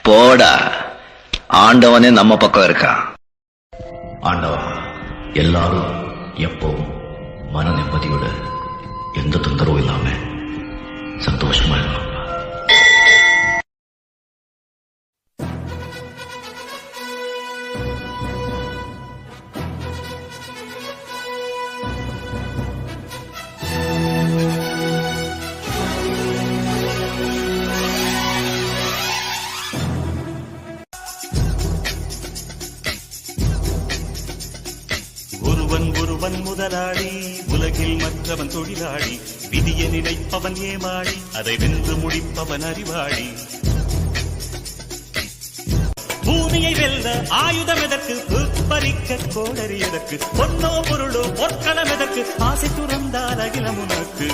போடா, ஆண்டவனே நம்ம பக்கம் இருக்கான். ஆண்டவா, எல்லாரும் எப்பவும் மன நிம்மதியோட எந்த தொந்தரவும் இல்லாம சந்தோஷமா இருக்கணும். ஒருவன் முதலாளி, உலகில் மற்றவன் தொழிலாளி, விதியை நினைப்பவன் ஏமாளி, அதை வென்று முடிப்பவன் அறிவாளி. பூமியை வெல்ல ஆயுதம் எதற்கு, பறிக்க கோடரி எதற்கு, பொன்னோ பொருளோ பொற்களம் எதற்கு, ஆசை துறந்தால் அகிலம் உனக்கு.